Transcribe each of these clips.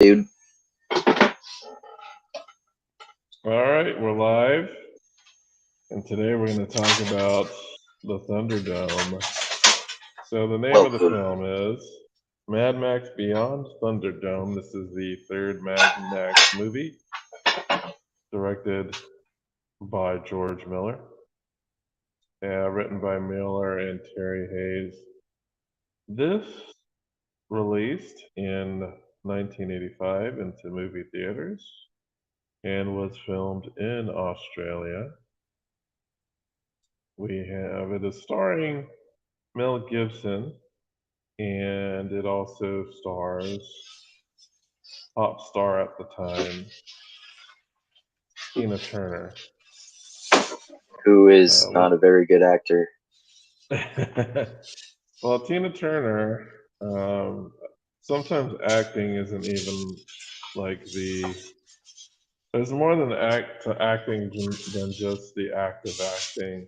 Dude. All right, we're live, and today we're going to talk about the Thunderdome. So the name of the film is Mad Max Beyond Thunderdome. This is the third Mad Max movie, directed by George Miller, written by Miller and Terry Hayes. This released in 1985 into movie theaters and was filmed in Australia. It is starring Mel Gibson, and it also stars pop star at the time, Tina Turner. Who is not a very good actor. Well, Tina Turner, sometimes acting isn't even like there's more than acting than just the act of acting.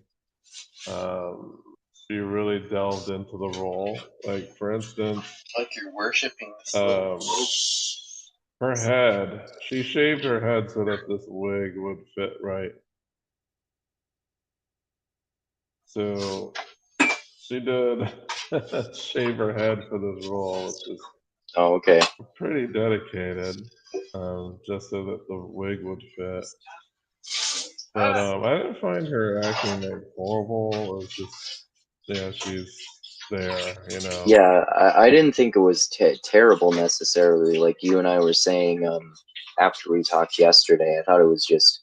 She really delved into the role. Like, for instance, like you're worshiping her head. She shaved her head so that this wig would fit right. So she did shave her head for this role, which is okay. pretty dedicated, just so that the wig would fit. But I didn't find her acting like horrible. It was just, she's there, Yeah, I didn't think it was terrible necessarily. Like you and I were saying after we talked yesterday, I thought it was just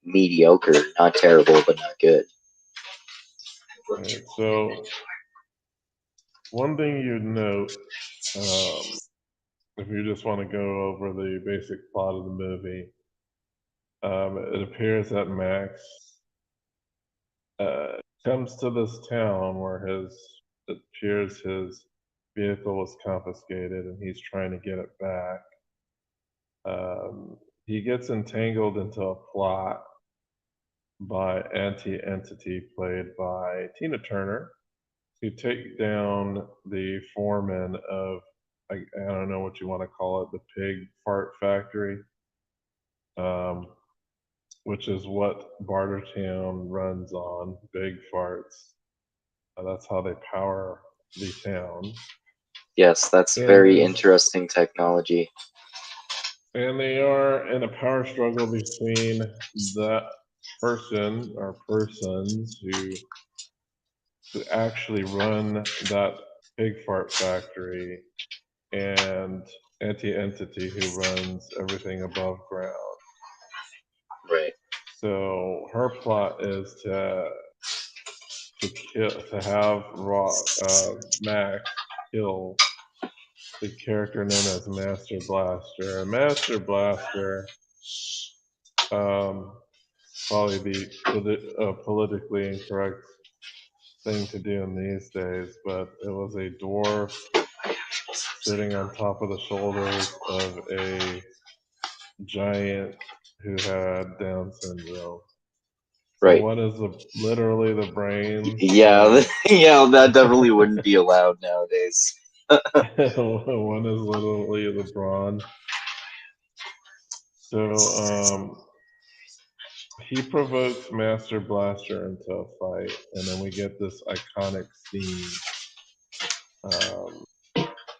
mediocre, not terrible, but not good. Right, so one thing you'd note, if you just want to go over the basic plot of the movie, it appears that Max comes to this town where it appears his vehicle was confiscated and he's trying to get it back. He gets entangled into a plot by Anti-Entity, played by Tina Turner, to take down the foreman of, I don't know what you want to call it, the pig fart factory, which is what Bartertown runs on, big farts. That's how they power the town. Yes, that's very interesting technology. And they are in a power struggle between that person or persons who actually run that pig fart factory and Anti-Entity, who runs everything above ground. Right. So her plot is to have Max kill the character known as Master Blaster. And Master Blaster, probably the politically incorrect thing to do in these days, but it was a dwarf sitting on top of the shoulders of a giant who had Down syndrome. So right. one is literally the brain. Yeah, yeah, that definitely wouldn't be allowed nowadays. One is literally the brawn. So he provokes Master Blaster into a fight, and then we get this iconic scene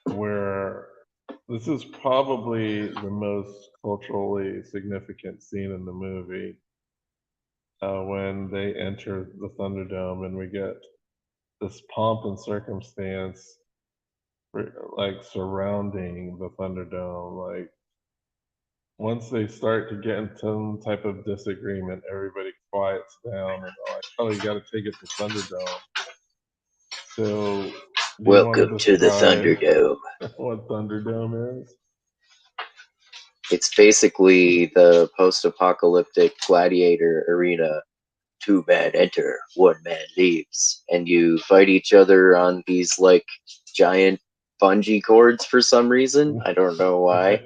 where this is probably the most culturally significant scene in the movie, when they enter the Thunderdome and we get this pomp and circumstance like surrounding the Thunderdome. Like, once they start to get into some type of disagreement, everybody quiets down and they're like, "Oh, you got to take it to Thunderdome." So, welcome to the Thunderdome. What Thunderdome is? It's basically the post-apocalyptic gladiator arena. 2 men enter, 1 man leaves, and you fight each other on these like giant bungee cords for some reason. I don't know why.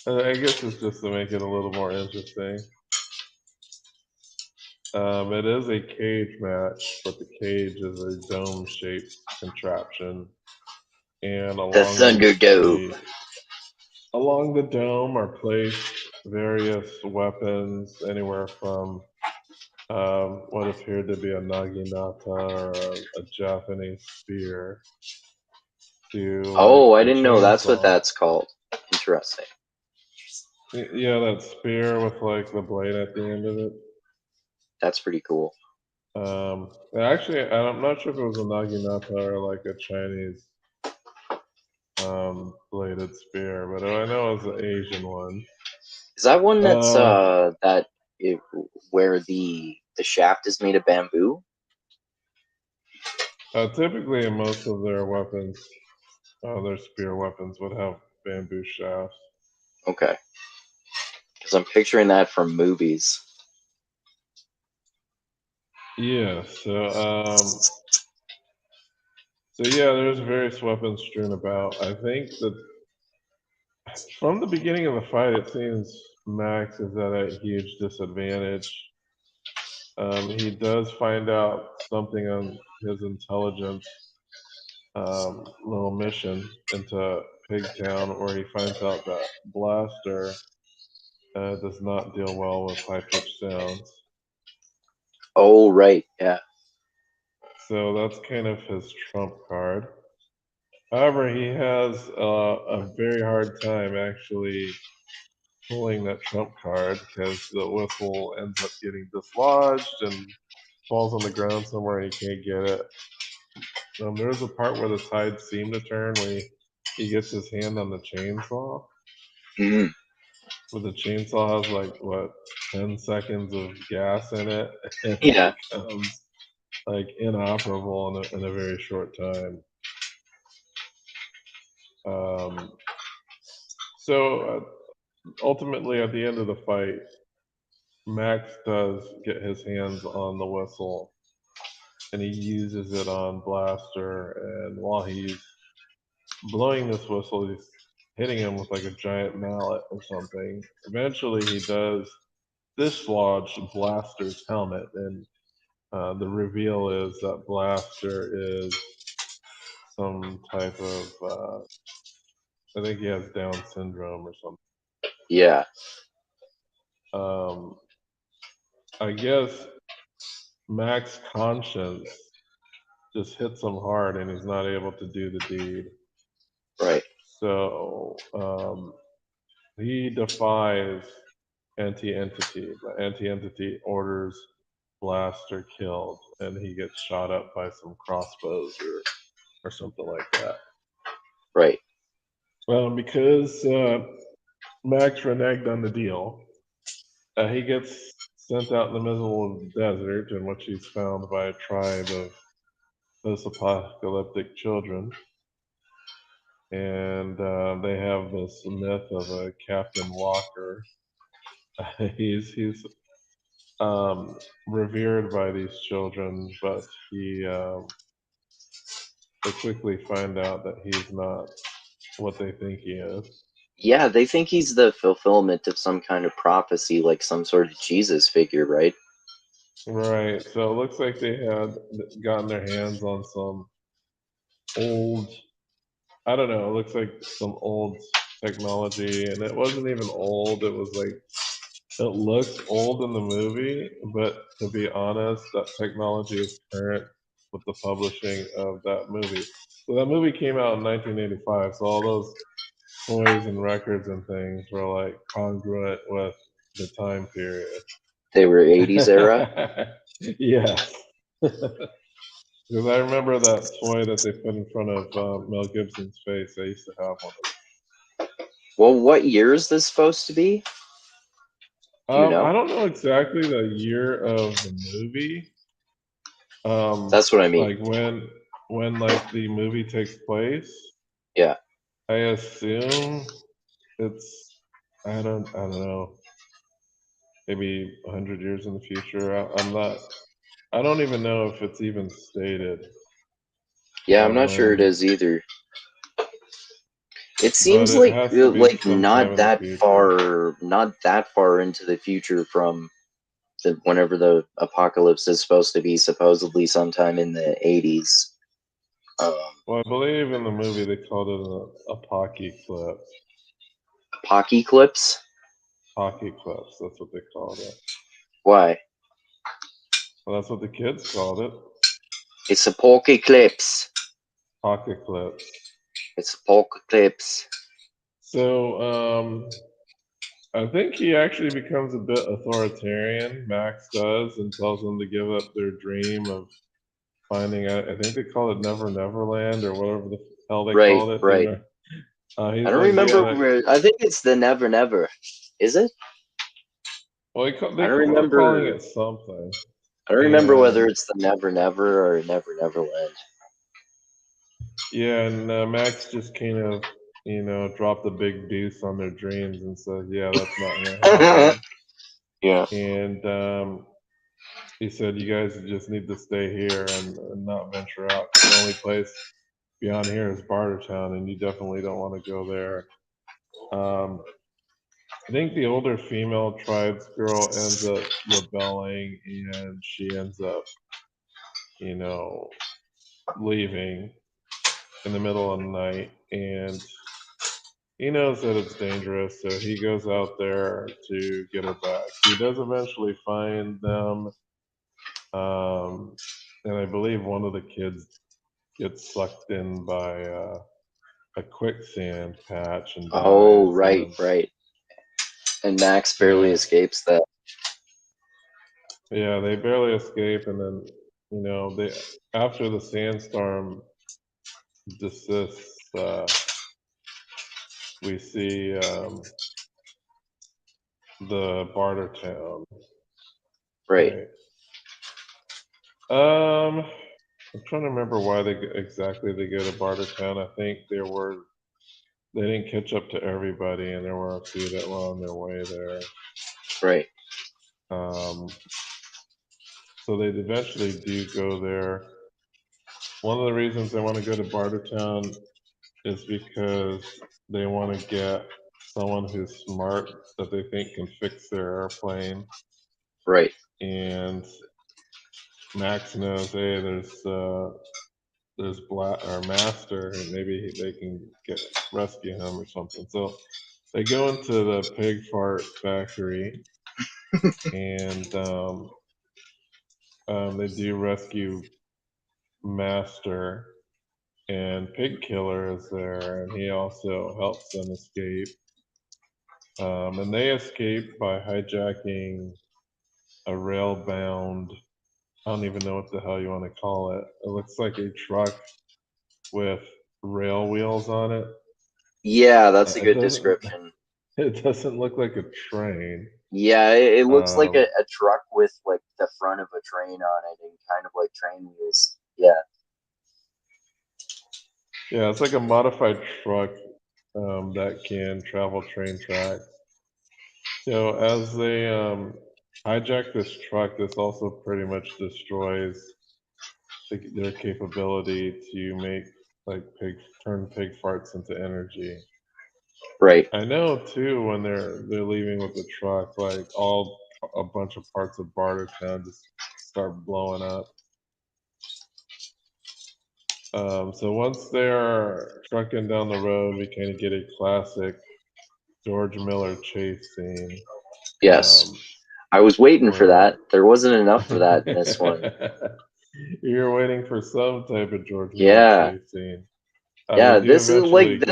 I guess it's just to make it a little more interesting. It is a cage match, but the cage is a dome-shaped contraption. and The Thunderdome. along the dome are placed various weapons, anywhere from what appeared to be a naginata or a Japanese spear to like Oh, I a didn't know that's what chainsaw. that's called. Interesting. Yeah, that spear with like the blade at the end of it. That's pretty cool. Actually, I'm not sure if it was a naginata or like a Chinese bladed spear, but I know it was an Asian one. Is that one that's Uh, where the shaft is made of bamboo? Typically, most of their weapons, their spear weapons, would have bamboo shafts. Okay. Because I'm picturing that from movies. Yeah. So yeah, there's various weapons strewn about. I think that from the beginning of the fight, it seems Max is at a huge disadvantage. He does find out something on his intelligence little mission into Pigtown, where he finds out that Blaster does not deal well with high pitched sounds. Oh, right. Yeah. So that's kind of his trump card. However, he has a very hard time actually pulling that trump card because the whistle ends up getting dislodged and falls on the ground somewhere and he can't get it. There's a part where the tides seem to turn when he gets his hand on the chainsaw. Mm. But the chainsaw has like what 10 seconds of gas in it, and it Yeah. becomes like inoperable in a very short time. Um, so ultimately, at the end of the fight, Max does get his hands on the whistle, and he uses it on Blaster. And while he's blowing this whistle, he's hitting him with like a giant mallet or something. Eventually, he does dislodge Blaster's helmet, and the reveal is that Blaster is some type of, I think he has Down syndrome or something. Yeah. Um, I guess Mac's conscience just hits him hard and he's not able to do the deed. Right. So he defies Anti-Entity, but Anti-Entity orders Blaster killed, and he gets shot up by some crossbows or something like that. Right. Because Max reneged on the deal, he gets sent out in the middle of the desert, in which he's found by a tribe of post-apocalyptic children, and they have this myth of a Captain Walker. He's revered by these children, but they quickly find out that he's not what they think he is. Yeah, they think he's the fulfillment of some kind of prophecy, like some sort of Jesus figure, right? Right. So it looks like they had gotten their hands on some old, I don't know, it looks like some old technology, and it wasn't even old. It was like, it looks old in the movie, but to be honest, that technology is current with the publishing of that movie. So that movie came out in 1985, so all those toys and records and things were like congruent with the time period. They were 80s era. Yes. Because I remember that toy that they put in front of Mel Gibson's face. I used to have one of Well, what year is this supposed to be? Do you them. I know? don't know exactly the year of the movie. That's what I mean. Like when like the movie takes place. Yeah. I assume it's I don't know, maybe 100 years in the future. I'm not. I don't even know if it's even stated Yeah, I'm not sure it when, is either. It but seems it has to be sometime not in the future. not that far into the future from whenever the apocalypse is supposed to be, supposedly sometime in the 80s. Um, Well, I believe in the movie they called it a pocky clip. Pocky clips? Pocky clips, that's what they called it. Why? Well, that's what the kids called it. It's a pocky clips. Pocky clips. It's a pocky clips. So, I think he actually becomes a bit authoritarian, Max does, and tells them to give up their dream of finding out. I think they call it Never Neverland or whatever the hell they Right, called it. right. I He's don't like, remember yeah. where. I think it's the Never Never. Is it? Well, I they don't were calling remember. it something. I don't remember whether And it's the Never Never or Never Neverland. yeah, and Max just kind of, dropped a big deuce on their dreams and said, yeah, that's not going to happen. Yeah. And he said, you guys just need to stay here and not venture out. The only place beyond here is Bartertown, and you definitely don't want to go there. I think the older female tribes girl ends up rebelling, and she ends up, you know, leaving in the middle of the night, and he knows that it's dangerous, so he goes out there to get her back. He does eventually find them, and I believe one of the kids gets sucked in by a quicksand patch and Oh, dies, and right, then right. And Max barely yeah, escapes that. yeah, they barely escape, and then they after the sandstorm desists, we see the Barter Town, Right. right? I'm trying to remember why exactly they go to Bartertown. I think they didn't catch up to everybody, and there were a few that were on their way there. Right. Um, so they eventually do go there. One of the reasons they want to go to Bartertown is because they want to get someone who's smart that they think can fix their airplane. Right. And Max knows, hey, there's Black or Master, maybe they can rescue him or something. So they go into the pig fart factory, and they do rescue Master, and Pig Killer is there, and he also helps them escape. And they escape by hijacking a rail-bound. I don't even know what the hell you want to call it. It looks like a truck with rail wheels on it. Yeah, that's a It good doesn't. description. It doesn't look like a train. Yeah, it looks like Um, a truck with like the front of a train on it and kind of like train wheels. Yeah. yeah, it's like a modified truck that can travel train tracks. So as they hijack this truck, this also pretty much destroys their capability to make like turn pig farts into energy. Right. I know too when they're leaving with the truck, like a bunch of parts of Bartertown just start blowing up. So once they're trucking down the road, we kind of get a classic George Miller chase scene, Yes. um, I was waiting for that. where There wasn't enough of that in this one. you're waiting for some type of George Miller Yeah. chase scene. We Yeah, do this is like eventually get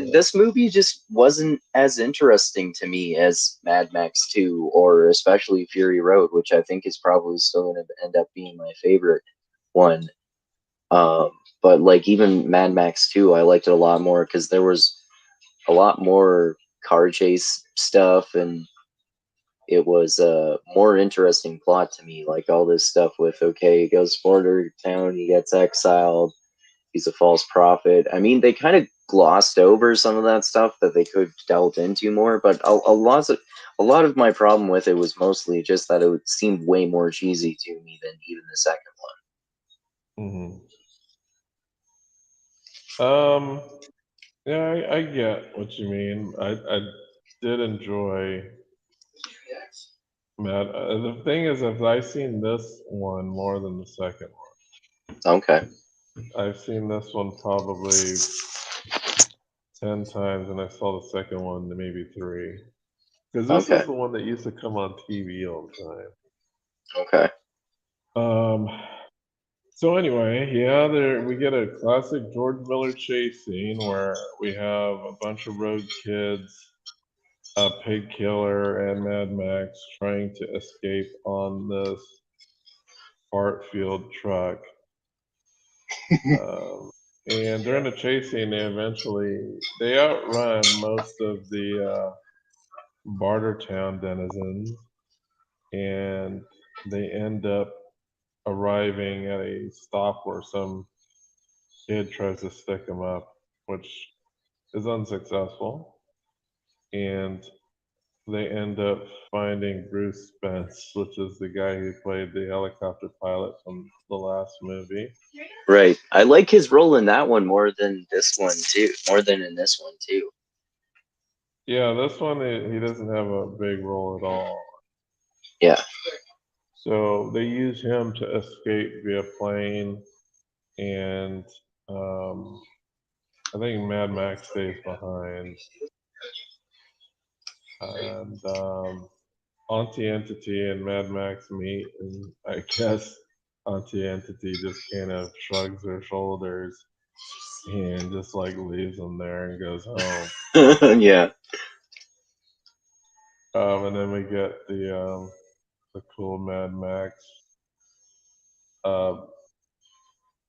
to this movie just wasn't as interesting to me as Mad Max 2 or especially Fury Road, which I think is probably still going to end up being my favorite one. Um, but like even Mad Max 2, I liked it a lot more because there was a lot more car chase stuff and it was a more interesting plot to me. Like all this stuff with okay, he goes to border town, he gets exiled, he's a false prophet. I mean, they kind of glossed over some of that stuff that they could delve into more, but a lot of my problem with it was mostly just that it seemed way more cheesy to me than even the second mhm. Um, yeah, I get what you mean. I did enjoy Mad. The thing is, I've seen this one more than the second one. one. Okay. I've seen this one probably 10 times, and I saw the second one maybe three. Because this Okay. is the one that used to come on TV all the Okay. time. So anyway, yeah, there we get a classic George Miller chase scene where we have a bunch of road kids, a pig killer, and Mad Max trying to escape on this fart field truck. Um, and during the chase scene, they outrun most of the Bartertown denizens, and they end up arriving at a stop where some kid tries to stick them up, which is unsuccessful. And they end up finding Bruce Spence, which is the guy who played the helicopter pilot from the last movie. Right. I like his role in that one more than this one too. More than in this one too. Yeah, this one he doesn't have a big role at all. Yeah. So they use him to escape via plane, and um, I think Mad Max stays behind. And Auntie Entity and Mad Max meet, and I guess Auntie Entity just kind of shrugs her shoulders and just like leaves them there and goes home. Yeah. And then we get the cool Mad Max uh,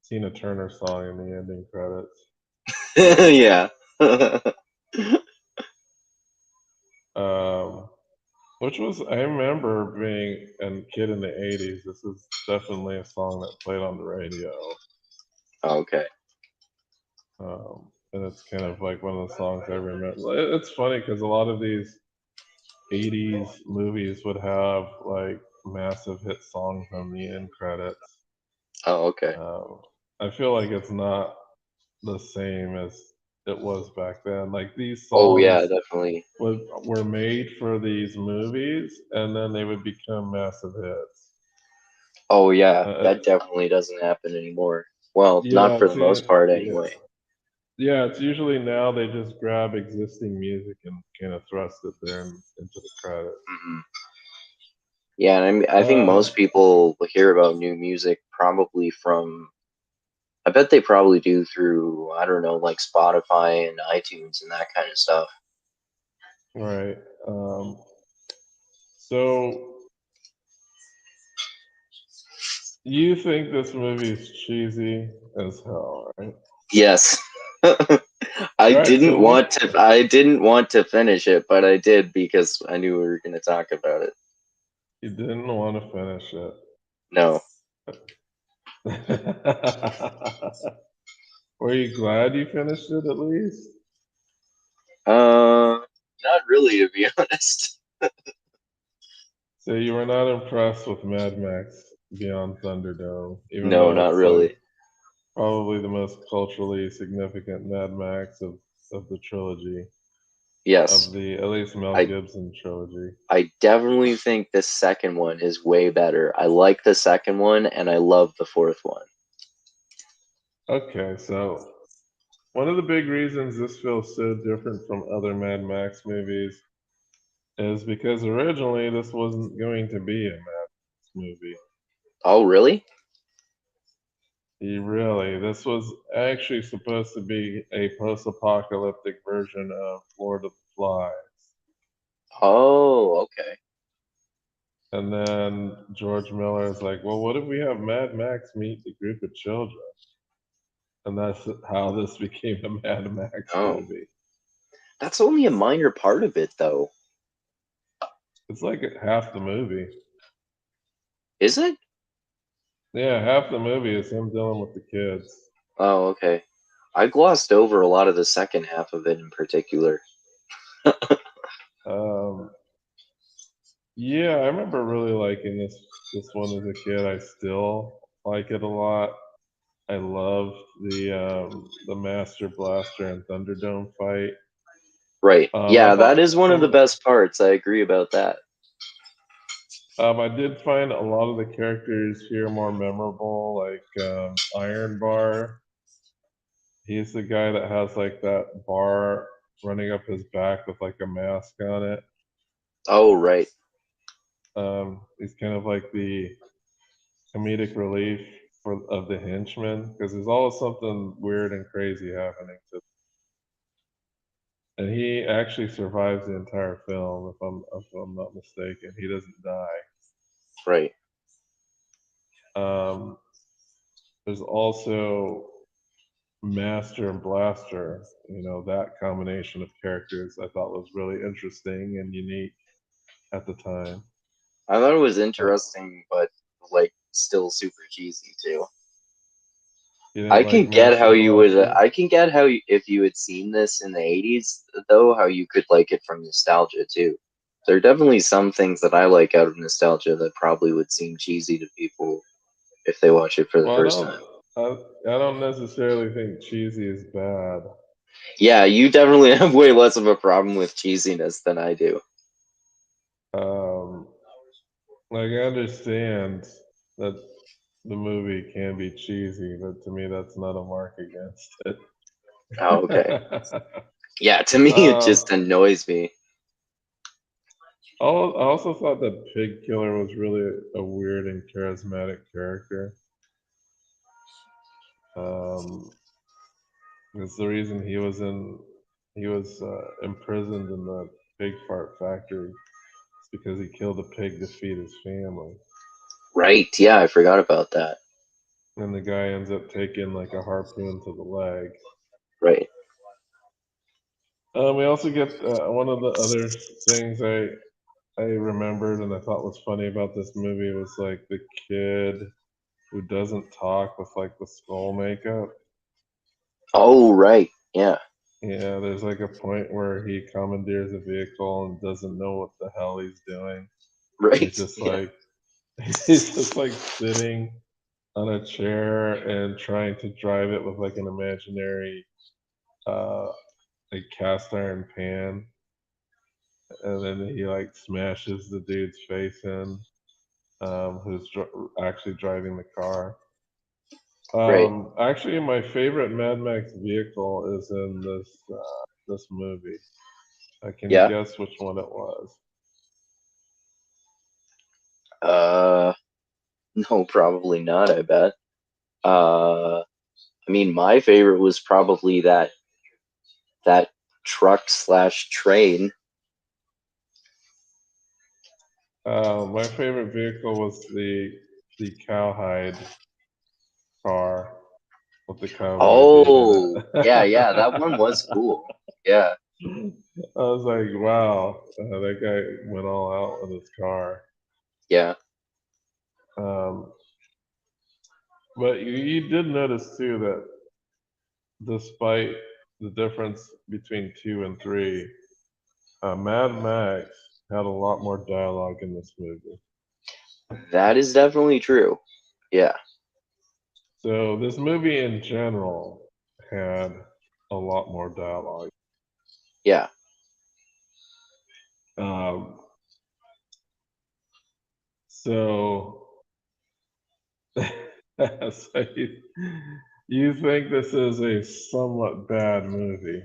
Tina Turner song in the ending credits. Yeah. Um, which was I remember being a kid in the '80s. This is definitely a song that played on the radio. Okay. And it's kind of like one of the songs I remember. It's funny because a lot of these '80s movies would have like massive hit songs on the end credits. Oh, okay. I feel like it's not the same as it was back then. Like these Oh, yeah, songs definitely. were made for these movies, and then they would become massive hits. Oh, yeah, Uh, that definitely doesn't happen anymore. Well, not yeah, for the most part, anyway. yeah. It's usually now they just grab existing music and kind of thrust it there into the credits. Hmm. Yeah, and I think Um, most people hear about new music probably from. I bet they probably do through, I don't know, like Spotify and iTunes and that kind of stuff. right. So you think this movie is cheesy as hell, right? Yes. All right. So I didn't want to finish it, but I did because I knew we were going to talk about it. you didn't want to finish No. it. Were you glad you finished it at least? Not really, to be honest. So you were not impressed with Mad Max Beyond Thunderdome, even No, though not it's like really. probably the most culturally significant Mad Max of the trilogy, of Yes. the at least Mel I Gibson trilogy. I definitely think the second one is way better. I like the second one and I love the fourth one. Okay, so one of the big reasons this feels so different from other Mad Max movies is because originally this wasn't going to be a Mad Max movie. Oh, really? Really, this was actually supposed to be a post-apocalyptic version of Lord of the Flies. Oh, okay. And then George Miller is like, well, what if we have Mad Max meet a group of children? And that's how this became a Mad Max Oh. movie. That's only a minor part of it though. It's like half the movie. Is it? Yeah, half the movie is him dealing with the kids. Oh, okay. I glossed over a lot of the second half of it in particular. Um, yeah, I remember really liking this one as a kid. I still like it a lot. I loved the Master Blaster and Thunderdome fight. Right. I Yeah, that thought is one of the best parts. I agree about that. I did find a lot of the characters here more memorable, like Iron Bar. He's the guy that has like that bar running up his back with like a mask on it. Oh, right. He's kind of like the comedic relief of the henchmen because there's always something weird and crazy happening to. And he actually survives the entire film, if I'm not mistaken. He doesn't die. Right. Um, there's also Master and Blaster. That combination of characters I thought was really interesting and unique at the time. I thought it was Uh, interesting, but like still super cheesy too. you didn't I like can get Master how and you would. Blaster? I can get how if you had seen this in the '80s, though, how you could like it from nostalgia too. There are definitely some things that I like out of nostalgia that probably would seem cheesy to people if they watch it for the Well, first time. I don't necessarily think cheesy is bad. Yeah, you definitely have way less of a problem with cheesiness than I do. Um, like I understand that the movie can be cheesy, but to me that's not a mark against it. Oh, okay. Yeah, to me it um, just annoys me. I also thought that Pig Killer was really a weird and charismatic character. Um, it's the reason he was imprisoned in the pig fart factory. It's because he killed a pig to feed his family. Right? Yeah, I forgot about that. And the guy ends up taking like a harpoon to the leg. Right. We also get one of the other things I remembered and I thought was funny about this movie was like the kid who doesn't talk with like the skull makeup. Oh, right. Yeah. Yeah, there's like a point where he commandeers a vehicle and doesn't know what the hell he's doing. He's Right. just Yeah. like he's just like sitting on a chair and trying to drive it with like an imaginary uh like cast iron pan, and then he like smashes the dude's face in, who's actually driving the car. Right. Actually, my favorite Mad Max vehicle is in this movie. Can you Yeah. guess which one it was? Uh, no, probably not, I bet. I mean, my favorite was probably that truck slash train. My favorite vehicle was the cowhide car with the cowboy dude in Oh, yeah, yeah, that one it. was cool. Yeah, I was like, wow, that guy went all out with his car. yeah. Um, but you did notice too that despite the difference between two and three, Mad Max had a lot more dialogue in this movie. That is definitely true. Yeah, So this movie in general had a lot more dialogue. yeah. Um, so, so you think this is a somewhat bad movie?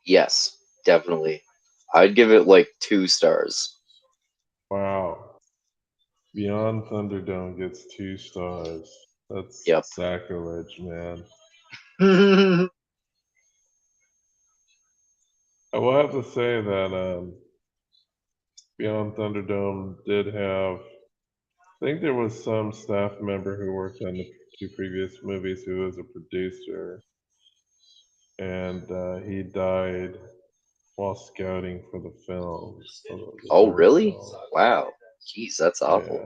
Yes, definitely. I'd give it like 2 stars. Wow. Beyond Thunderdome gets 2 stars. That's Yep. sacrilege, man. Oh, I will have to say that Beyond Thunderdome did have. I think there was some staff member who worked on the two previous movies who was a producer, and he died while scouting for the film, for the third really? film. Wow. Jeez, that's awful.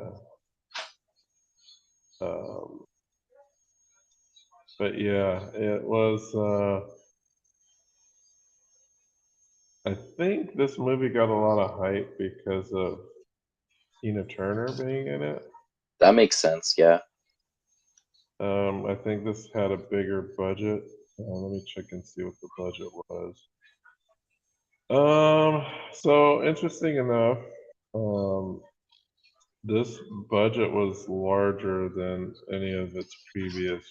Yeah. Um, but yeah, it was. I think this movie got a lot of hype because of Tina Turner being in it. That makes sense. Yeah. I think this had a bigger budget. Let me check and see what the budget was. So interesting enough, um, this budget was larger than any of its previous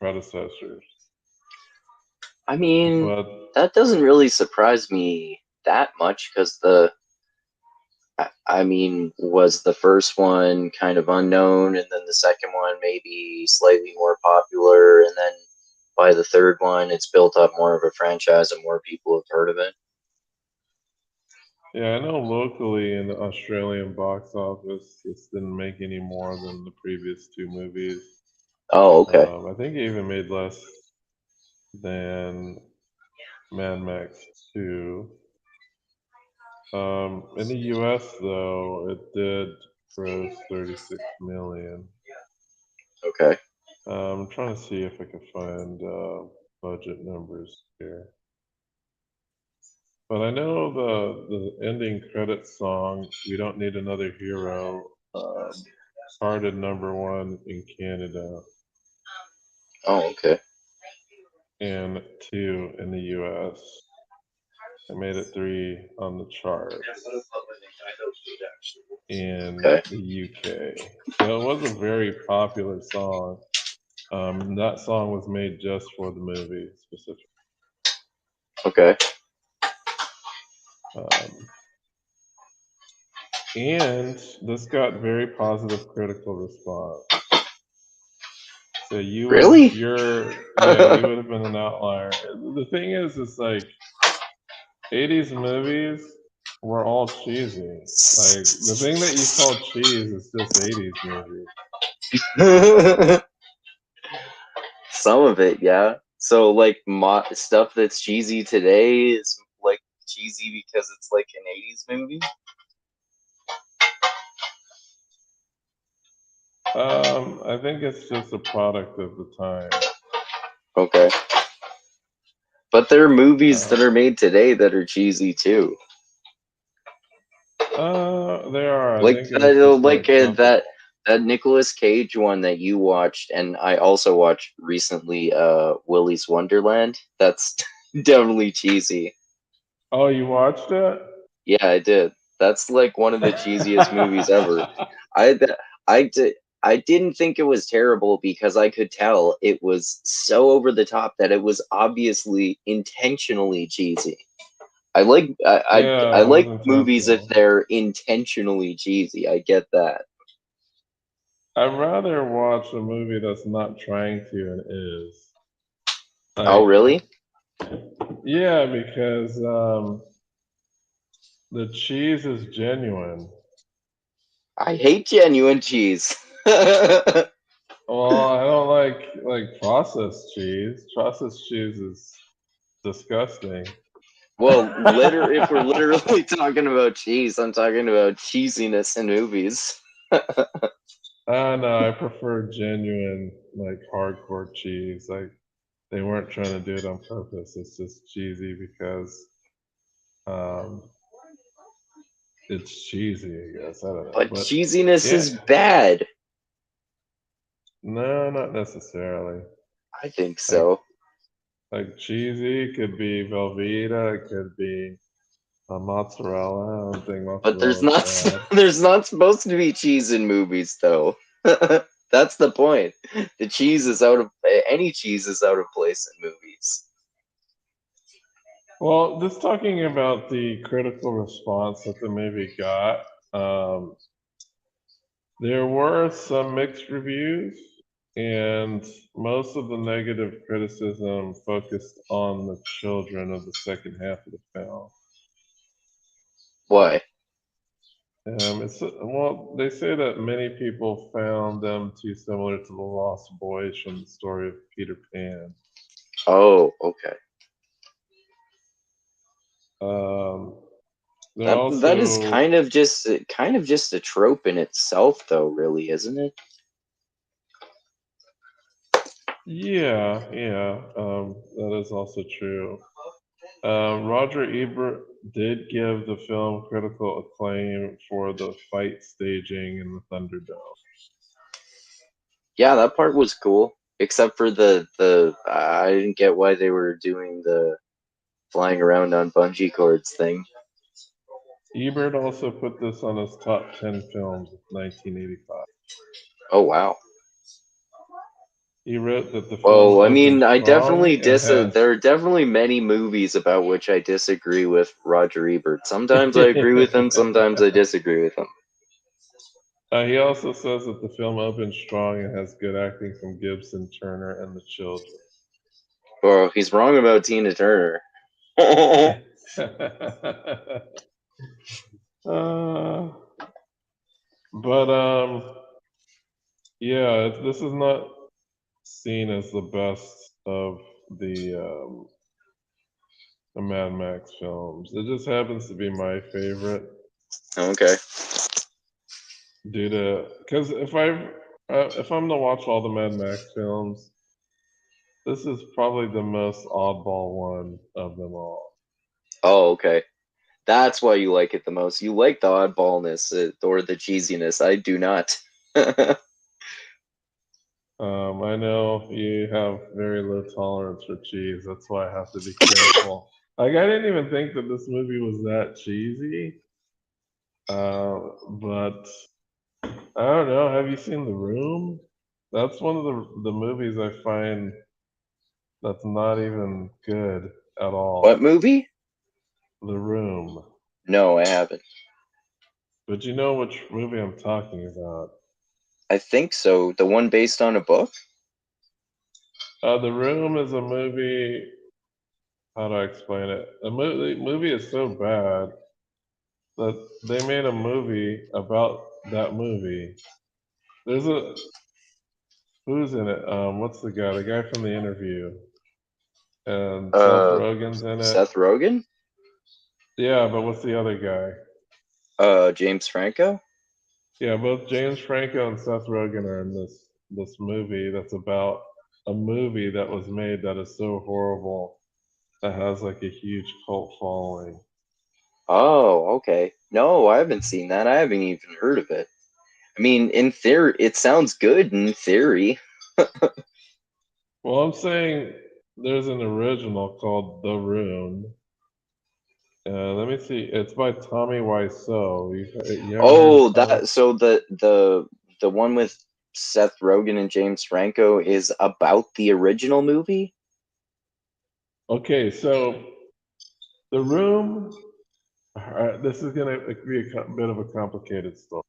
predecessors. I mean, But that doesn't really surprise me that much because I mean, was the first one kind of unknown, and then the second one maybe slightly more popular, and then by the third one, it's built up more of a franchise and more people have heard of it. yeah, I know locally in the Australian box office, this didn't make any more than the previous two movies. Oh, okay. I think it even made less than Mad Max 2. In the US, though, it did gross 36 million. Okay. I'm trying to see if I can find budget numbers here. But I know the ending credits song, "We Don't Need Another Hero," charted #1 in Canada Oh, okay. and 2 in the US. It made it 3 on the charts in Okay. the UK. So it was a very popular song. That song was made just for the movie specifically. Okay. Um, and this got very positive critical response. So Really? you would have been an outlier. The thing is like 80s movies were all cheesy. Like the thing that you call cheese is just 80s movies. Some of it, yeah. So, like, stuff that's cheesy today is like cheesy because it's like an '80s movie. I think it's just a product of the time. Okay. But there are movies that Uh, are made today that are cheesy too. there are. I Like think it was just like something. that Nicolas Cage one that you watched, and I also watched recently. Willy's Wonderland. That's definitely cheesy. Oh, you watched it? Yeah, I did. That's like one of the cheesiest movies ever. I I did. I didn't think it was terrible because I could tell it was so over the top that it was obviously intentionally cheesy. I Yeah, it was like movies if intentional. they're intentionally cheesy. I get that. I'd rather watch a movie that's not trying to and is. Oh, Like, really? yeah, because the cheese is genuine. I hate genuine cheese. Well, I don't like processed cheese. Processed cheese is disgusting. Well, if we're literally talking about cheese, I'm talking about cheesiness in movies. No, I prefer genuine, like hardcore cheese. Like they weren't trying to do it on purpose. It's just cheesy because um, it's cheesy, I guess. I don't know, But but cheesiness yeah, is bad. no, not necessarily. I think Like so. like cheesy could be Velveeta, it could be mozzarella. I don't think But mozzarella is bad. there's not supposed to be cheese in movies though. That's the point. The cheese is out of any cheese is out of place in movies. Well, just talking about the critical response that the movie got, um, there were some mixed reviews, and most of the negative criticism focused on the children of the second half of the film. Why? Well, they say that many people found them too similar to the Lost Boys from the story of Peter Pan. Oh, okay. Um, they're That is also, kind of just a trope in itself, though. Really, isn't it? yeah, that is also true. Roger Ebert did give the film critical acclaim for the fight staging in the Thunderdome. Yeah, that part was cool. Except for the I didn't get why they were doing the flying around on bungee cords thing. Ebert also put this on his top 10 films of 1985. Oh wow. He wrote that the film Well, I opened mean, I strong definitely and has. there are definitely many movies about which I disagree with Roger Ebert. Sometimes I agree with him, sometimes I disagree with him. He also says that the film opened strong and has good acting from Gibson, Turner, and the children. Well, he's wrong about Tina Turner. Oh, uh, but yeah, this is not seen as the best of the Mad Max films. It just happens to be my favorite okay. due to because if I'm to watch all the Mad Max films, this is probably the most oddball one of them all. Oh, okay. That's why you like it the most. You like the oddballness or the cheesiness. I do not. I know you have very low tolerance for cheese. That's why I have to be careful. Like I didn't even think that this movie was that cheesy. But I don't know. Have you seen The Room? That's one of the movies I find that's not even good at What all. movie? The Room. No, I haven't. But you know which movie I'm talking about. I think so. The one based on a book? The Room is a movie. How do I explain it? The movie is so bad that they made a movie about that movie. There's a who's in it? What's the guy? The guy from The Interview. And Seth Uh, Rogen's in it. Seth Rogen? Yeah, but what's the other guy? James Franco? Yeah, both James Franco and Seth Rogen are in this movie that's about a movie that was made that is so horrible that has like a huge cult following. Oh, okay. No, I haven't seen that. I haven't even heard of it. I mean, in theory, it sounds good in theory. Well, I'm saying there's an original called The Room. Let me see. It's by Tommy Wiseau. You haven't heard of Oh, Tommy? that so the one with Seth Rogen and James Franco is about the original movie? Okay, so The Room. This is gonna be a bit of a complicated story.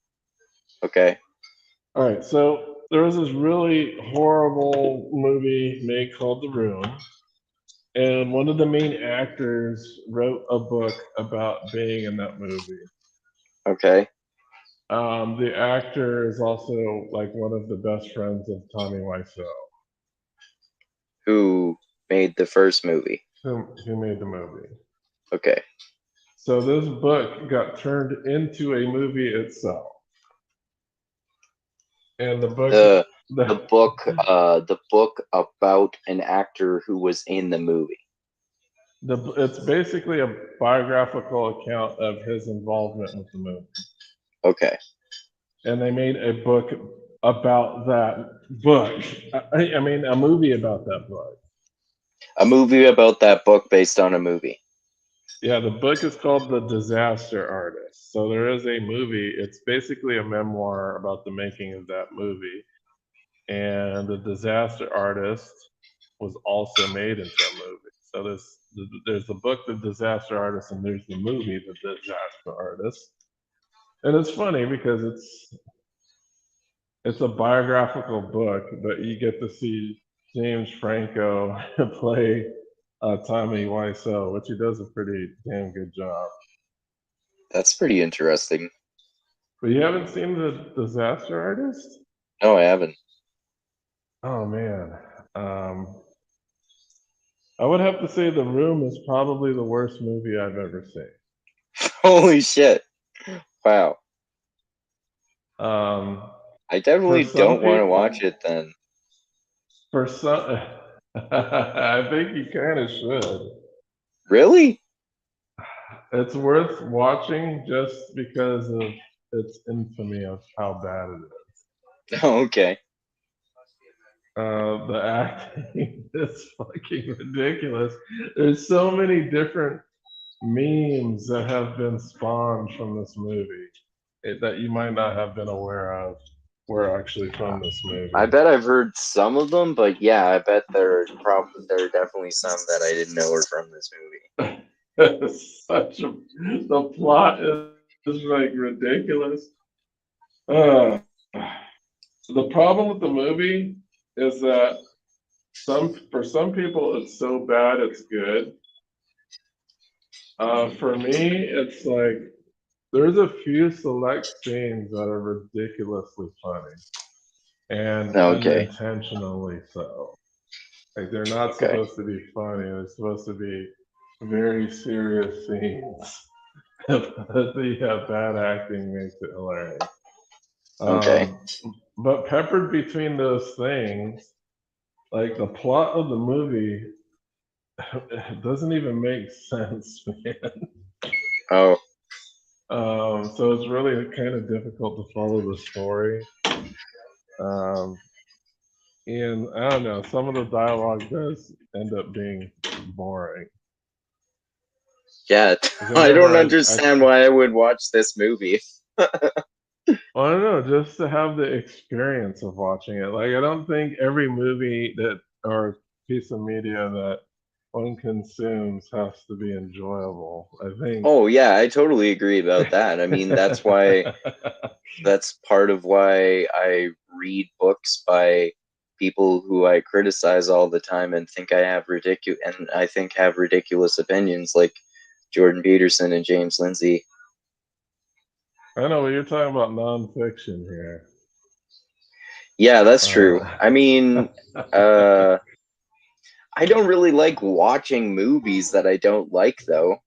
Okay. All right, so there was this really horrible movie made called The Room, and one of the main actors wrote a book about being in that movie. Okay. The actor is also like one of the best friends of Tommy Wiseau, Who made the first movie? who made the movie. Okay. So this book got turned into a movie itself, and the book, The the the book the book about an actor who was in the movie. it's basically a biographical account of his involvement with the movie. Okay. And they made a book about that book. I mean, a movie about that book. A movie about that book based on a movie. Yeah, the book is called The Disaster Artist. So there is a movie. It's basically a memoir about the making of that movie. And The Disaster Artist was also made into a movie. So there's the book, The Disaster Artist, and there's the movie, The Disaster Artist. And it's funny because it's a biographical book, but you get to see James Franco play Tommy Wiseau, which he does a pretty damn good job. That's pretty interesting. But you haven't seen The Disaster Artist? No, I haven't. Oh man, um, I would have to say The Room is probably the worst movie I've ever seen. Holy shit. Wow. Um, I for definitely some don't want to watch people, it then. for some, I think you kind of should. Really? It's worth watching just because of its infamy of how bad it is. Okay. The acting is fucking ridiculous. There's so many different memes that have been spawned from this movie that you might not have been aware of. were actually from this I movie. bet I've heard some of them, but yeah, I bet there are definitely some that I didn't know were from this movie. The plot is like ridiculous. Uh, the problem with the movie is that for some people it's so bad it's good. For me, it's like there's a few select scenes that are ridiculously funny and Okay, unintentionally so. Like they're not okay, supposed to be funny. They're supposed to be very serious scenes. The bad acting makes it hilarious. okay. Um, but peppered between those things, like the plot of the movie, it doesn't even make sense, man. Oh, So it's really kind of difficult to follow the story. Um, and I don't know, some of the dialogue does end up being boring. yeah. Because I whenever don't understand why I would watch this movie. well, I don't know, just to have the experience of watching it. Like, I don't think every movie that or piece of media that one consumes has to be enjoyable. I think. Oh yeah, I totally agree about that. I mean, that's part of why I read books by people who I criticize all the time and think I think have ridiculous opinions, like Jordan Peterson and James Lindsay. I know, but you're talking about nonfiction here. Yeah, that's true. Uh, I mean, uh, I don't really like watching movies that I don't like, though.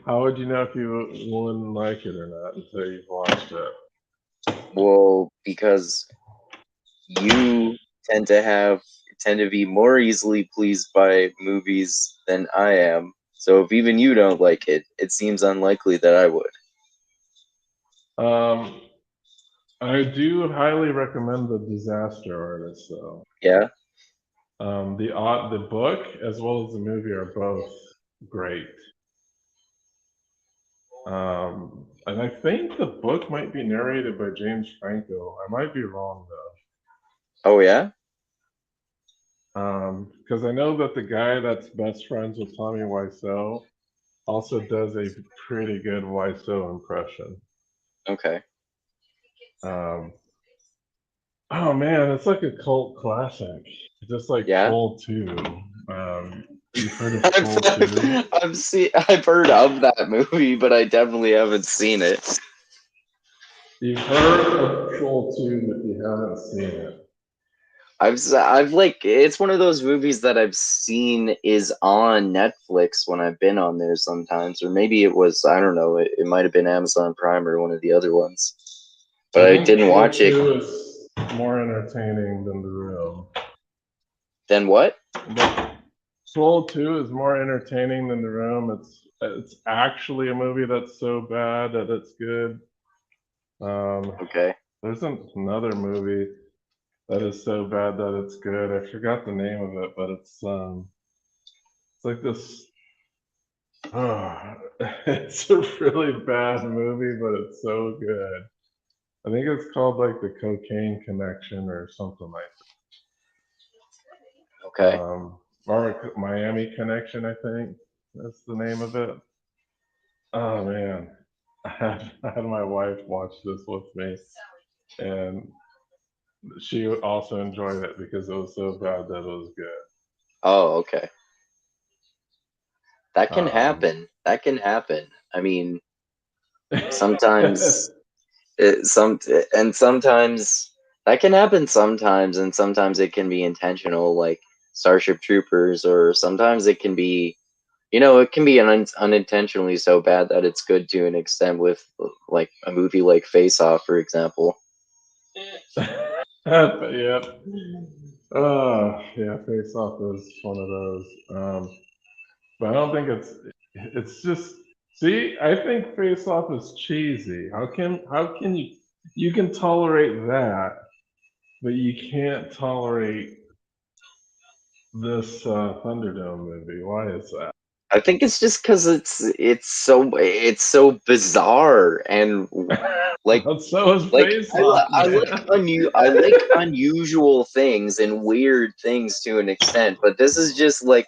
how would you know if you wouldn't like it or not until you've watched it? Well, because you tend to be more easily pleased by movies than I am. So if even you don't like it, it seems unlikely that I would. Um, I do highly recommend The Disaster Artist, though. Yeah. The book as well as the movie are both great. And I think the book might be narrated by James Franco. I might be wrong Oh yeah. though, because I know that the guy that's best friends with Tommy Wiseau also does a pretty good Wiseau impression. Okay. Um, oh man, it's like a cult classic, just like Yeah. Troll 2. You've heard of I've Troll 2? I've heard of that movie, but I definitely haven't seen it. You've heard of Troll 2, but you haven't seen it. I've like it's one of those movies that I've seen is on Netflix when I've been on there sometimes, or maybe it was I don't know. It might have been Amazon Prime or one of the other ones, but I I think didn't Troll watch it. 2 is more entertaining than The Room. Then what? But Troll 2 is more entertaining than The Room. It's actually a movie that's so bad that it's good. Um, Okay. there's another movie that is so bad that it's good. I forgot the name of it, but it's like this. Oh, it's a really bad movie, but it's so good. I think it's called like The Cocaine Connection or something like that. Okay. Or Miami Connection, I think that's the name of it. Oh man, I had my wife watch this with me, and she also enjoyed it because it was so bad that it was good. Oh, okay. That can Um, happen. That can happen. I mean, sometimes it, some and sometimes that can happen sometimes, and sometimes it can be intentional, like Starship Troopers, or sometimes it can be, it can be unintentionally so bad that it's good to an extent with like a movie like Face Off, for example. yeah. Yeah, Face Off is one of those. But I don't think it's just see, I think Face Off is cheesy. How can you can tolerate that, but you can't tolerate this Thunderdome movie. Why is that? I think it's just because it's so bizarre and like So is like Face Off, man. I like unusual things and weird things to an extent, but this is just like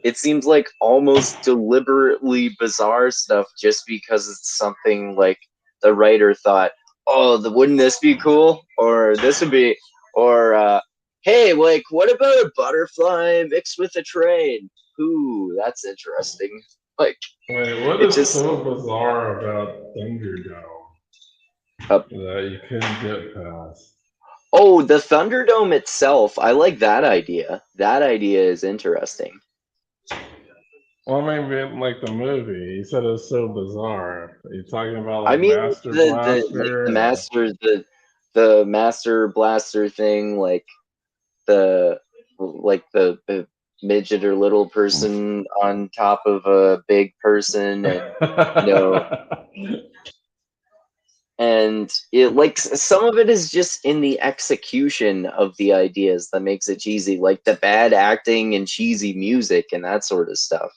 it seems like almost deliberately bizarre stuff just because it's something like the writer thought, oh, wouldn't this be cool? Or this would be, or hey, like, what about a butterfly mixed with a train? Ooh, that's interesting. Like, Wait, what it is just, so bizarre about Thunderdome uh, that you couldn't get past? oh, the Thunderdome itself, I like that idea. That idea is interesting. Well, I mean, like the movie, you said it was so bizarre. Are you talking about I like mean, Master the like Blaster the and the master blaster thing, the the midget or little person on top of a big person, and you know, and it like some of it is just in the execution of the ideas that makes it cheesy, like the bad acting and cheesy music and that sort of stuff.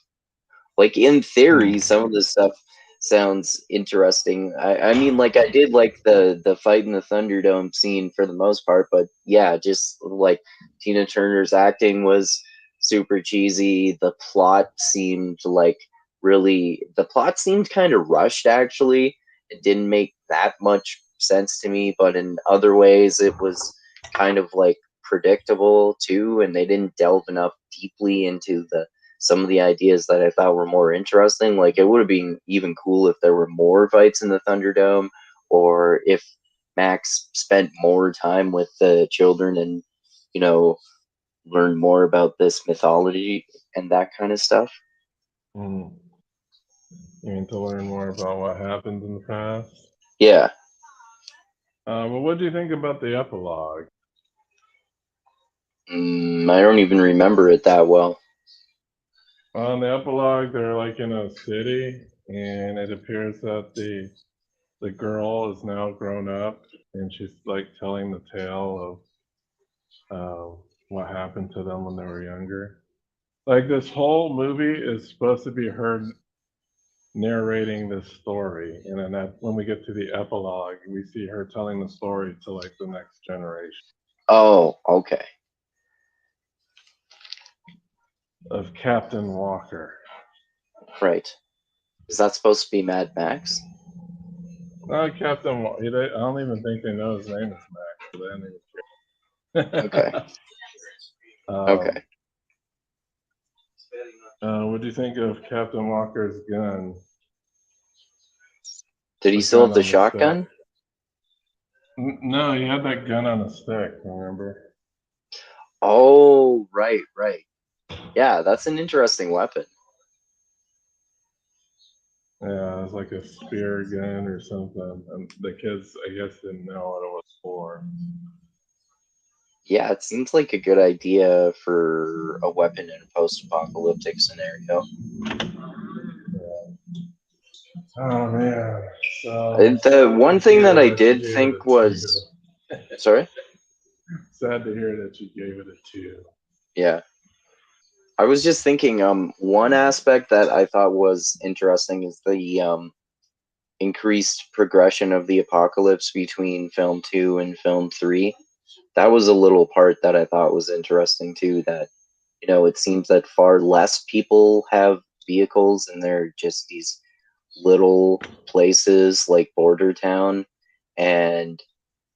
Like in theory, some of this stuff sounds interesting. I mean, like I did like the fight in the Thunderdome scene for the most part, but yeah, just like Tina Turner's acting was super cheesy. The plot seemed kind of rushed actually. It didn't make that much sense to me, but in other ways it was kind of like predictable too, and they didn't delve enough deeply into the some of the ideas that I thought were more interesting. Like it would have been even cool if there were more fights in the Thunderdome, or if Max spent more time with the children and you know learned more about this mythology and that kind of stuff. Hmm. You mean to learn more about what happened in the past? Yeah, Well, what do you think about the epilogue? I don't even remember it that well. On the epilogue, they're like in a city, and it appears that the girl is now grown up, and she's like telling the tale of what happened to them when they were younger. Like this whole movie is supposed to be her narrating this story, and then when we get to the epilogue, we see her telling the story to like the next generation Oh, okay, of Captain Walker. right. Is that supposed to be Mad Max? Captain. I don't even think they know his name is Max, but I don't Okay, even care. okay. What do you think of Captain Walker's gun? Did he The still gun have the on the stick. shotgun? No, he had that gun on a stick. Remember? Oh, right, right. Yeah, that's an interesting weapon. Yeah, it was like a spear gun or something. And the kids, I guess, didn't know what it was for. Yeah, it seems like a good idea for a weapon in a post-apocalyptic scenario. Oh man. So The sad to one thing that hear I that you did gave it think a two. was, sorry? Sad to hear that you gave it a two. Yeah. I was just thinking, one aspect that I thought was interesting is the increased progression of the apocalypse between film 2 and film 3. That was a little part that I thought was interesting too, that it seems that far less people have vehicles and they're just these little places like Border Town, and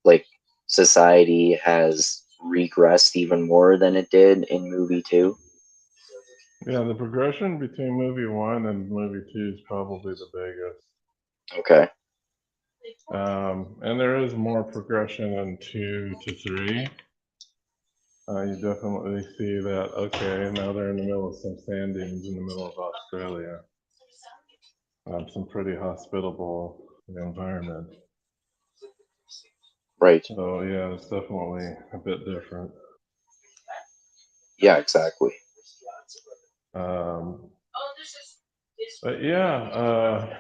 like society has regressed even more than it did in movie 2. Yeah, the progression between movie one and movie two is probably the biggest. Okay. And there is more progression in two to three. You definitely see that, okay, now they're in the middle of some sand dunes in the middle of Australia. Some pretty hospitable environment. Right. So, yeah, it's definitely a bit different. Yeah, exactly. Um, but yeah,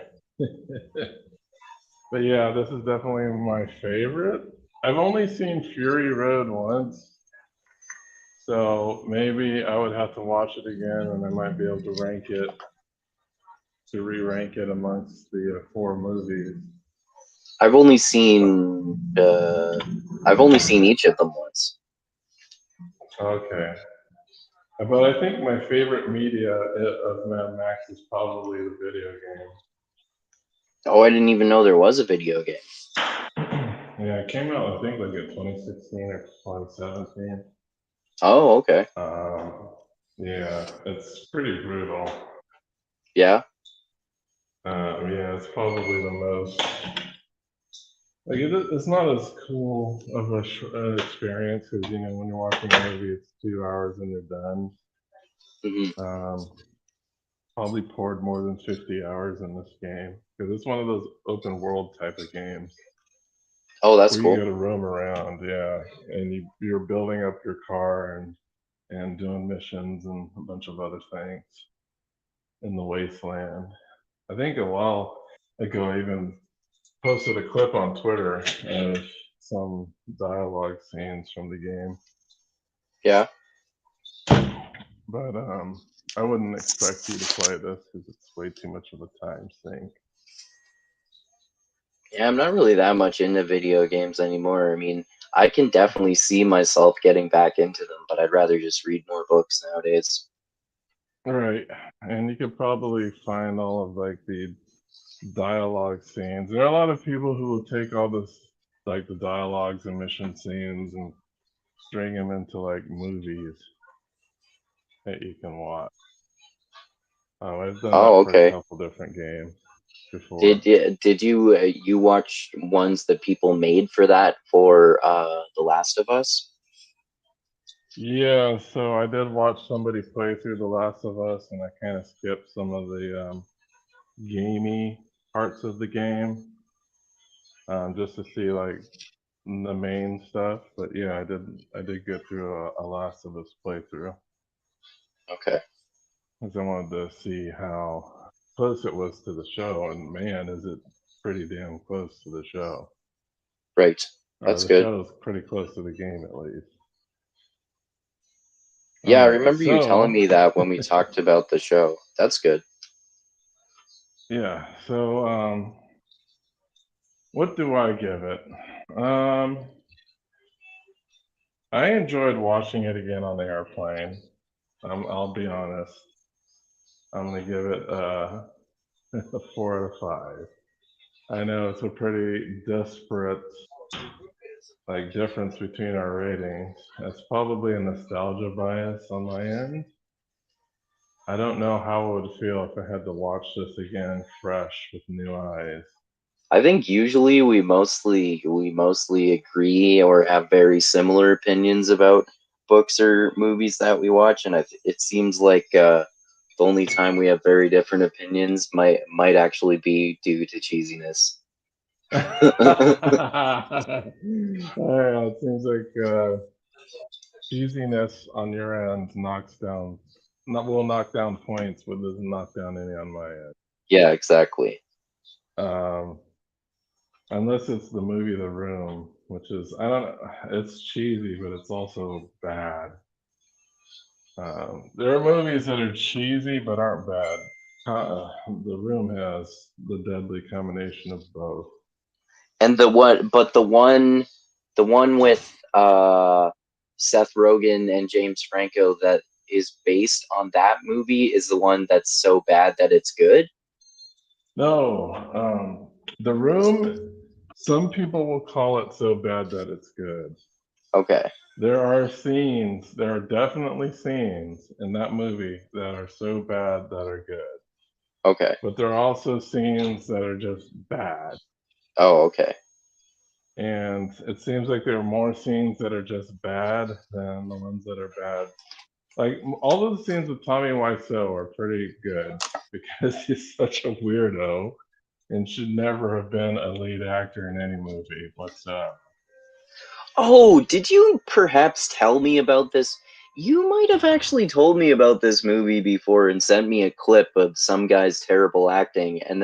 but yeah, this is definitely my favorite. I've only seen Fury Road once, so maybe I would have to watch it again and I might be able to rank it to re-rank it amongst the four movies. I've only seen each of them once. Okay. But I think my favorite media of Mad Max is probably the video game. Oh, I didn't even know there was a video game. Yeah, it came out, I think, like in 2016 or 2017. Oh, okay. Yeah, it's pretty brutal. Yeah. Yeah, it's probably the most. Like, it's not as cool of an experience because, when you're watching a movie, it's 2 hours and you're done. Hmm. Probably poured more than 50 hours in this game because it's one of those open world type of games Oh, that's where you cool. go to roam around, yeah, and you're building up your car and doing missions and a bunch of other things in the wasteland. I think a while ago I even posted a clip on Twitter of some dialogue scenes from the game, Yeah. but I wouldn't expect you to play this because it's way too much of a time sink. Yeah, I'm not really that much into video games anymore. I mean, I can definitely see myself getting back into them, but I'd rather just read more books nowadays. Right, and you could probably find all of like the dialogue scenes. There are a lot of people who will take all this, like the dialogues and mission scenes, and string them into like movies that you can watch. I've done that Oh, for a okay. couple different games before. Did you watch ones that people made for that for The Last of Us? Yeah, so I did watch somebody play through The Last of Us, and I kind of skipped some of the gamey parts of the game, just to see like the main stuff. But yeah, I did get through a Last of Us playthrough Okay. because I wanted to see how close it was to the show, and man, is it pretty damn close to the show. Right. Or That's the good. show is pretty close to the game at least. Yeah, All I right, remember you telling so me that when we talked about the show. That's good. yeah, so what do I give it? Um, I enjoyed watching it again on the airplane. I'll be honest. I'm gonna give it a 4 out of 5. I know it's a pretty disparate like difference between our ratings. It's probably a nostalgia bias on my end. I don't know how it would feel if I had to watch this again fresh with new eyes. I think usually we mostly agree or have very similar opinions about books or movies that we watch, and it seems like the only time we have very different opinions might actually be due to cheesiness. All right, it seems like cheesiness on your end will knock down points, but doesn't knock down any on my end. Yeah, exactly. Um, unless it's the movie The Room, which is I don't it's cheesy, but it's also bad. There are movies that are cheesy but aren't bad. The Room has the deadly combination of both. And the one with Seth Rogen and James Franco that is based on that movie is the one that's so bad that it's good. No, The Room. Some people will call it so bad that it's good. Okay. There are definitely scenes in that movie that are so bad that are good. Okay. But there are also scenes that are just bad. Oh, okay. And it seems like there are more scenes that are just bad than the ones that are bad. Like all of the scenes with Tommy Wiseau are pretty good because he's such a weirdo and should never have been a lead actor in any movie whatsoever. Oh, did you perhaps tell me about this? You might have actually told me about this movie before and sent me a clip of some guy's terrible acting, and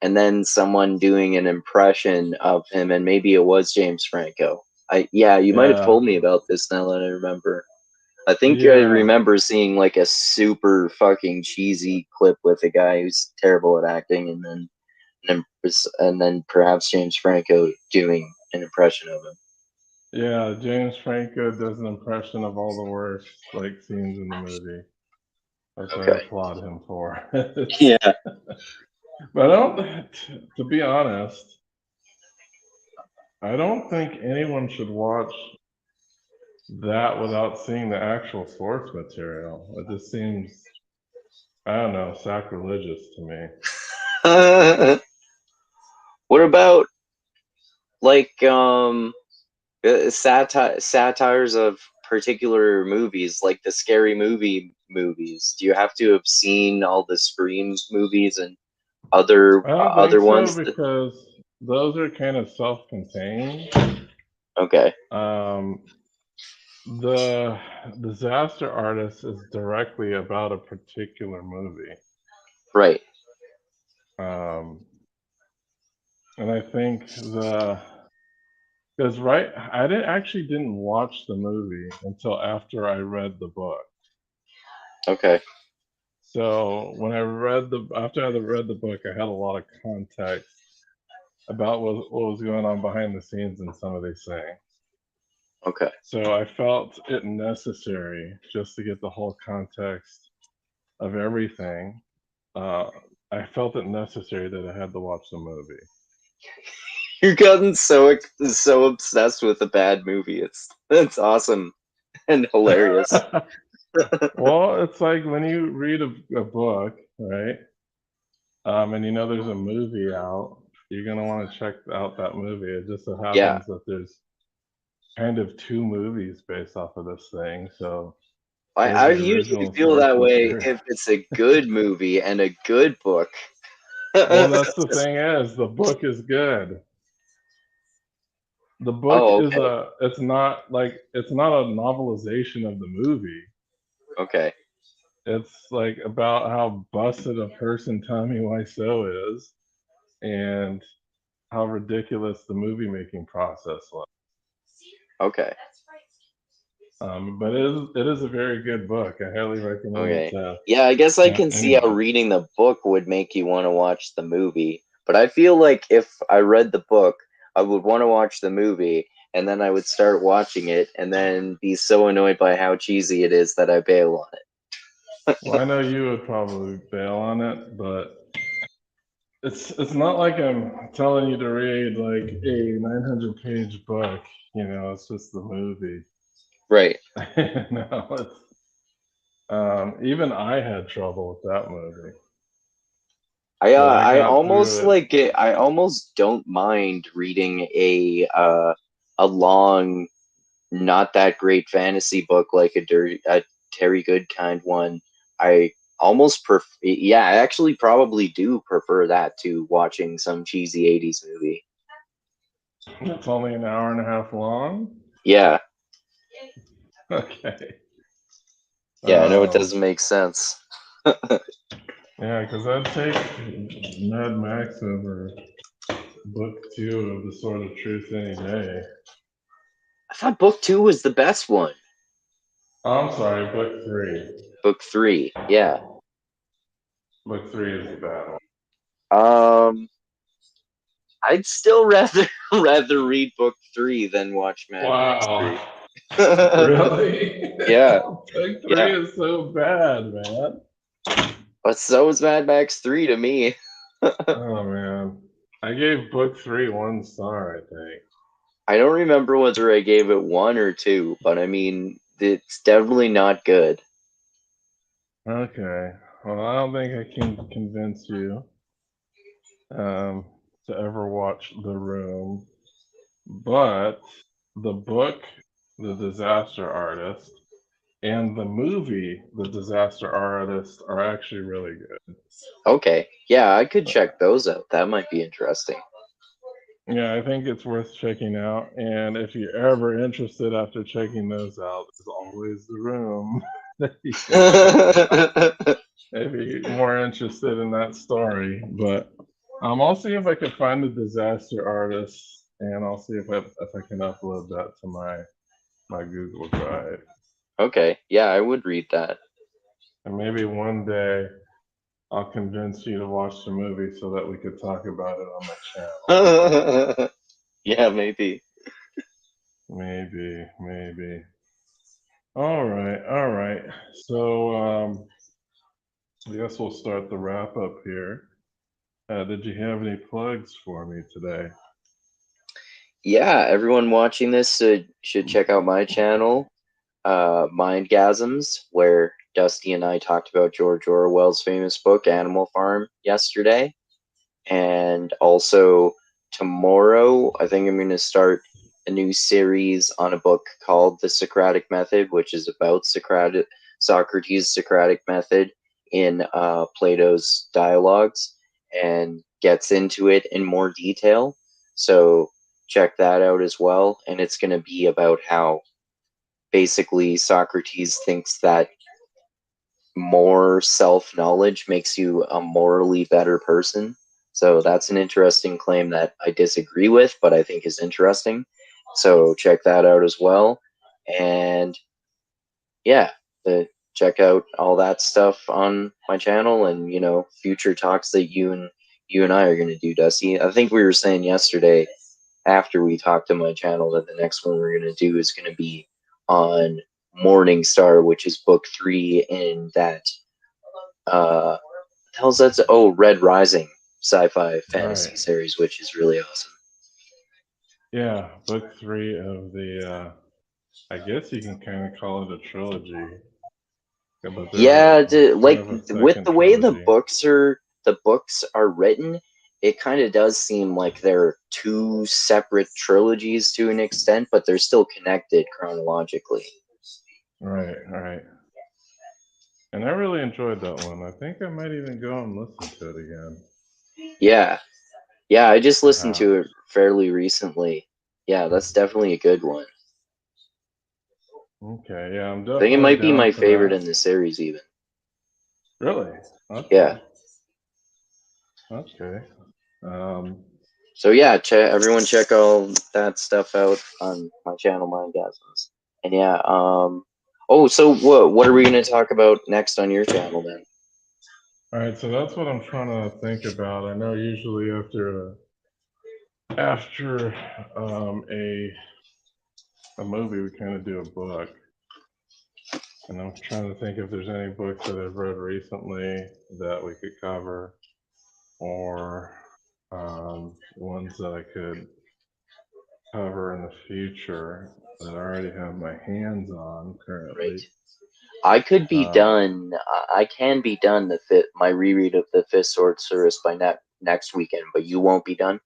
then someone doing an impression of him, and maybe it was James Franco. Yeah, you might have Yeah, told me about this now that I remember. I think I Yeah, remember seeing like a super fucking cheesy clip with a guy who's terrible at acting, and then perhaps James Franco doing an impression of him. yeah. James Franco does an impression of all the worst like scenes in the movie, which I Okay. applaud him for. Yeah. But I don't, to be honest, I don't think anyone should watch that without seeing the actual source material. It just seems, I don't know, sacrilegious to me. What about like satires of particular movies, like the scary movie movies? Do you have to have seen all the Scream movies and I don't think other so ones that, because those are kind of self-contained. okay, Um, the Disaster Artist is directly about a particular movie. right, Um, and I think because right, I didn't watch the movie until after I read the book. okay, So when after I read the book, I had a lot of context about what was going on behind the scenes in some of these things. okay. So I felt it necessary just to get the whole context of everything. Uh, I felt it necessary that I had to watch the movie. You've gotten so obsessed with a bad movie. It's awesome and hilarious. Well, it's like when you read a book, right? And you know there's a movie out, you're gonna want to check out that movie. It just so Yeah, happens that there's kind of two movies based off of this thing. So there's I the usually original feel source that way material. if it's a good movie and a good book. Well, that's the thing is the book is good. The book Oh, is okay, it's not a novelization of the movie. okay, It's like about how busted a person Tommy Wiseau is and how ridiculous the movie making process was. okay, But it is a very good book. I highly recommend it okay. Yeah, I guess I to can see how anyone. reading the book would make you want to watch the movie. But I feel like if I read the book, I would want to watch the movie, and then I would start watching it, and then be so annoyed by how cheesy it is that I bail on it. Well, I know you would probably bail on it, but it's not like I'm telling you to read like a 900-page book. You know, it's just the movie. Right. No, it's even I had trouble with that movie, but I I got almost through it. like it. I almost don't mind reading a long, not that great fantasy book like a Terry Goodkind one. I almost prefer. Yeah, I actually probably do prefer that to watching some cheesy '80s movie. It's only an hour and a half long. Yeah, Okay. yeah, I know it Um, doesn't make sense. yeah, because I'd take Mad Max over book two of The Sword of Truth any day. I thought book two was the best one. Oh, I'm sorry, book three. Book three, yeah. Book three is the bad one. Um, I'd still rather rather read book three than watch Mad Max Wow. three. Really? Yeah, Book three yeah. is so bad, man. But so is Mad Max 3 to me. Oh man. I gave book three 1 star, I think. I don't remember whether I gave it one or two, but I mean, it's definitely not good. Okay. Well, I don't think I can convince you um, to ever watch The Room, but the book, The Disaster Artist, and the movie, The Disaster Artist, are actually really good. Okay, yeah, I could check those out. That might be interesting. Yeah, I think it's worth checking out. And if you're ever interested after checking those out, there's always The Room that you can check out if you're more interested in that story. But I'll see if I can find the Disaster Artist, and I'll see if I can upload that to my Google Drive. Okay. Yeah, I would read that. And maybe one day I'll convince you to watch the movie so that we could talk about it on my channel. Yeah, maybe. Maybe, maybe. All right, all right. So I guess we'll start the wrap up here. Did you have any plugs for me today? Yeah, everyone watching this should check out my channel, Mindgasms, where Dusty and I talked about George Orwell's famous book, Animal Farm, yesterday. And also tomorrow, I think I'm going to start a new series on a book called The Socratic Method, which is about Socrates' Socratic method in Plato's dialogues and gets into it in more detail. So check that out as well. And it's going to be about how basically Socrates thinks that more self knowledge makes you a morally better person. So that's an interesting claim that I disagree with, but I think is interesting. So check that out as well. And yeah, check out all that stuff on my channel, and future talks that you and I are going to do, Dusty. I think we were saying yesterday after we talked to my channel that the next one we're going to do is going to be on Morning Star, which is book 3 in that uh hell's that? Oh, Red Rising sci-fi Right. fantasy series, which is really awesome. Yeah, book 3 of the, I guess you can kind of call it a trilogy, but Yeah, they're part like of a with second the way trilogy. the books are written, it kind of does seem like they're two separate trilogies to an extent, but they're still connected chronologically. Right, right. And I really enjoyed that one. I think I might even go and listen to it again. Yeah, yeah, I just listened to it Perhaps. fairly recently. Yeah, that's definitely a good one. Okay, yeah, I'm I think it definitely might be down my for favorite that. in the series, even. Really? Yeah. Okay. Okay. Um, So yeah, everyone check all that stuff out on my channel, Mindgasms. And yeah, oh, so what are we gonna talk about next on your channel then? all right, so that's what I'm trying to think about. I know usually after a movie, we kind of do a book, and I'm trying to think if there's any books that I've read recently that we could cover, or ones that I could cover in the future that I already have my hands on Right. currently. I could be Uh, done. I can be done my reread of the Fifth Sword Service by next weekend, but you won't be done.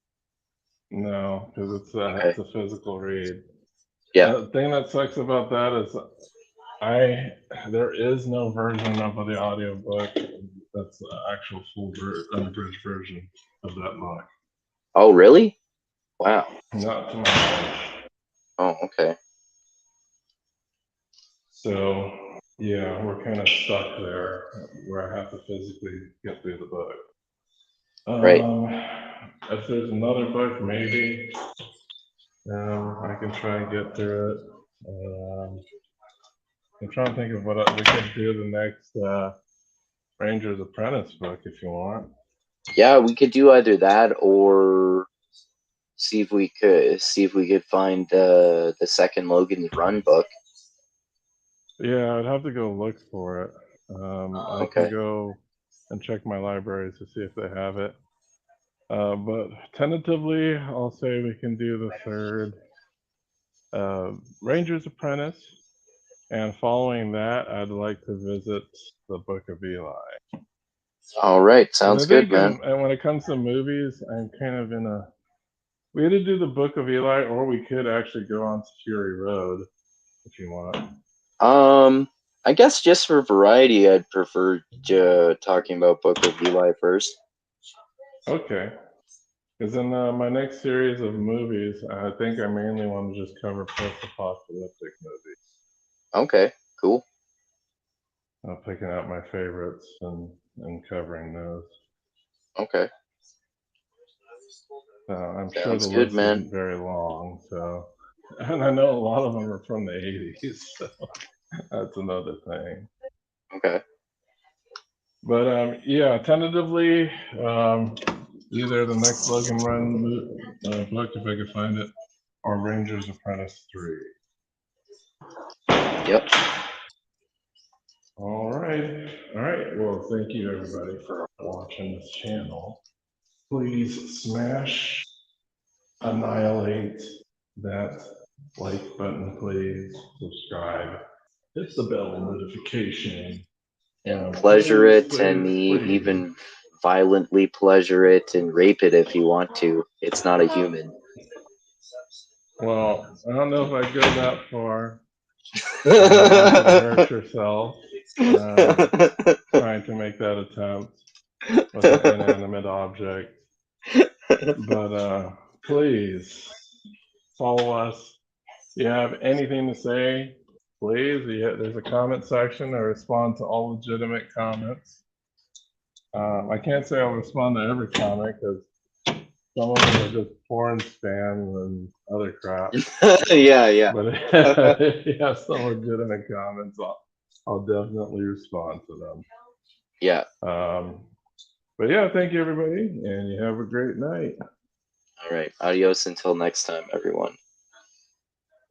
no, because Okay. it's a physical read. Yeah. The thing that sucks about that is I there is no version of the audiobook that's the actual unabridged version of that book. Oh, really? Wow. Not to my knowledge. Oh, okay. So yeah, we're kind of stuck there where I have to physically get through the book. Right. Um, if there's another book, maybe I can try and get through it. I'm trying to think of what we could do the next Ranger's Apprentice book if you want. Yeah, we could do either that or see if we could find the second Logan's Run book. Yeah, I'd have to go look for it. I can Okay. go and check my libraries to see if they have it. But tentatively, I'll say we can do the third Ranger's Apprentice. And following that, I'd like to visit the Book of Eli. All right. Because Sounds I good, think man. when it comes to movies, I'm kind of in a. We had to do the Book of Eli, or we could actually go on to Fury Road if you want. Um, I guess just for variety, I'd prefer talking about Book of Eli first. Okay. Because in my next series of movies, I think I mainly want to just cover post-apocalyptic movies. Okay, cool. Picking out my favorites and covering those. Okay, I'm sure the sounds good, list man. isn't very long, so and I know a lot of them are from the 80s. So. That's another thing. Okay. But yeah, tentatively, either the next Logan Run book, if I could find it, or Ranger's Apprentice 3. Yep. All right. Well, thank you everybody for watching this channel. Please smash, annihilate that like button, please. Subscribe, hit the bell notification. And pleasure it, and Please. even violently pleasure it, and rape it if you want to. It's not a human. Well, I don't know if I'd go that far. You're not going to hurt yourself trying to make that attempt with an inanimate object. But please follow us. If you have anything to say, please. There's a comment section. I respond to all legitimate comments. I can't say I'll respond to every comment because some of them are just porn spam and other crap. Yeah. But if you have some legitimate comments, I'll definitely respond to them. Yeah. But yeah, thank you everybody, and you have a great night. All right. Adios until next time, everyone.